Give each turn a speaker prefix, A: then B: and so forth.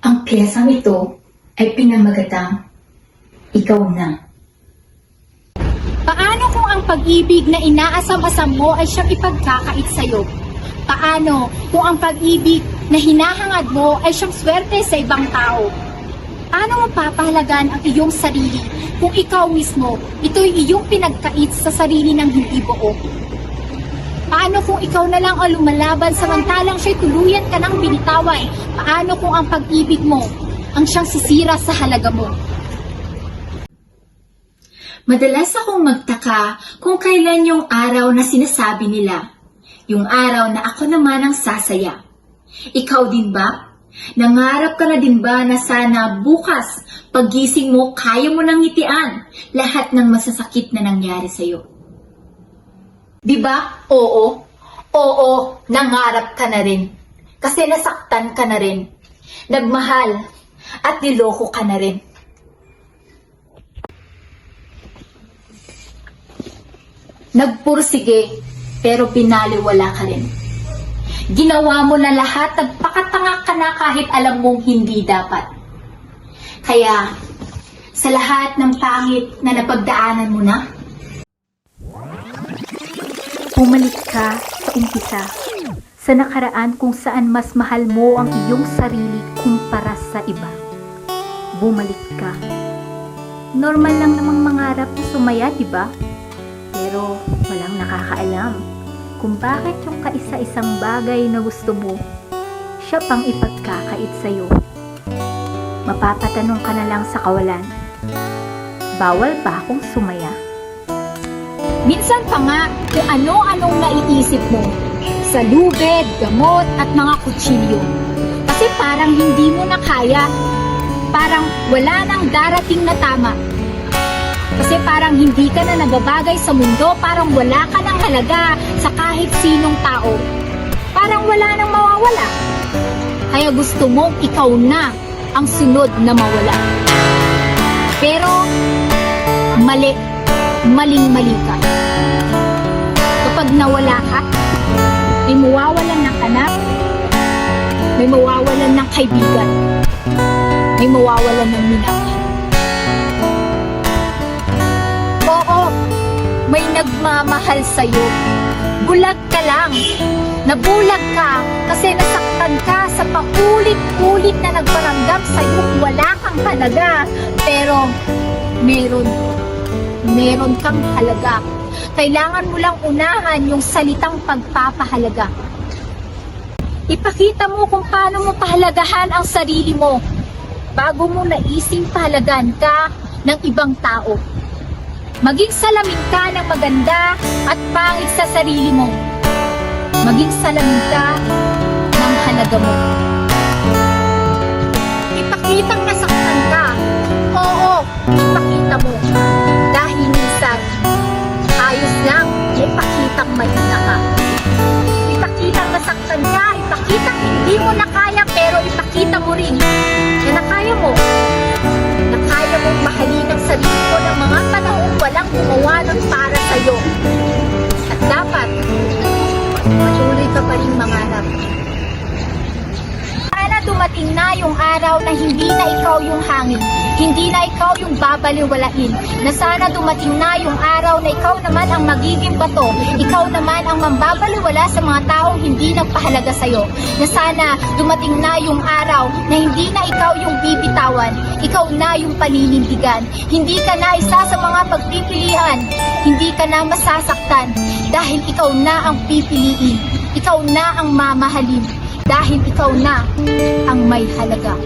A: Ang piyesang ito ay pinamagatang ikaw na.
B: Paano kung ang pag-ibig na inaasam-asam mo ay siyang ipagkakait sa'yo? Paano kung ang pag-ibig na hinahangad mo ay siyang swerte sa ibang tao? Paano mo papahalagan ang iyong sarili kung ikaw mismo, ito'y iyong pinagkait sa sarili ng hindi buo? Paano kung ikaw na lang ang lumalaban samantalang siya'y tuluyan ka ng binitawan? Paano kung ang pag-ibig mo ang siyang sisira sa halaga mo?
A: Madalas akong magtaka kung kailan yung araw na sinasabi nila. Yung araw na ako naman ang sasaya. Ikaw din ba? Nangarap ka na din ba na sana bukas, paggising mo, kaya mo nang ngitian lahat ng masasakit na nangyari sa'yo? Diba? Oo. Oo, nangarap ka na rin. Kasi nasaktan ka na rin. Nagmahal at niloko ka na rin. Nagpursige, pero pinaliwala ka rin. Ginawa mo na lahat, nagpakatanga ka na kahit alam mong hindi dapat. Kaya, sa lahat ng pangit na napagdaanan mo na,
C: bumalik ka sa umpisa, sa nakaraan kung saan mas mahal mo ang iyong sarili kumpara sa iba. Bumalik ka. Normal lang namang mangarap na sumaya, diba? Pero walang nakakaalam kung bakit yung kaisa-isang bagay na gusto mo, siya pang ipagkakait sa'yo. Mapapatanong ka na lang sa kawalan, bawal ba akong sumaya?
B: Minsan pa nga kung ano-anong naiisip mo sa lubid, gamot at mga kutsilyo. Kasi parang hindi mo na kaya, parang wala nang darating na tama. Kasi parang hindi ka na nababagay sa mundo, parang wala ka ng halaga sa kahit sinong tao. Parang wala nang mawawala. Kaya gusto mong ikaw na ang sunod na mawala. Pero mali, maling-mali ka. Kapag nawala ka, may mawawalan ng anak, may mawawalan ng kaibigan, may mawawalan ng minamahal. Oo, may nagmamahal sa'yo. Bulag ka lang. Nabulag ka kasi nasaktan ka sa paulit-ulit na nagparamdam sa'yo. Wala kang halaga. Pero meron kang halaga. Kailangan mo lang unahan yung salitang pagpapahalaga. Ipakita mo kung paano mo pahalagahan ang sarili mo bago mo naising pahalagan ka ng ibang tao. Maging salamin ka ng maganda at pangit sa sarili mo. Maging salamin ka ng halaga mo. Ipakitang nasaktan ka. Oo, ipakita mo. Dahil minsan, ayos lang na ipakitang mahina ka. Ipakitang nasaktan ka, ipakitang hindi mo na kaya, pero ipakita mo rin na kaya mo. Na kaya mong mahalin ang sarili mo ng mga panahong walang gumawa nun para sa'yo. At dapat, patuloy ka pa rin mangarap. Sana dumating na yung araw na hindi na ikaw yung hangin, hindi na ikaw yung babaliwalain, na sana dumating na yung araw na ikaw naman ang magiging bato, ikaw naman ang mambabaliwala sa mga taong hindi nagpahalaga sa'yo, na sana dumating na yung araw na hindi na ikaw yung bibitawan, ikaw na yung paninindigan, hindi ka na isa sa mga pagpipilian, hindi ka na masasaktan, dahil ikaw na ang pipiliin, ikaw na ang mamahalin, dahil ikaw na ang may halaga.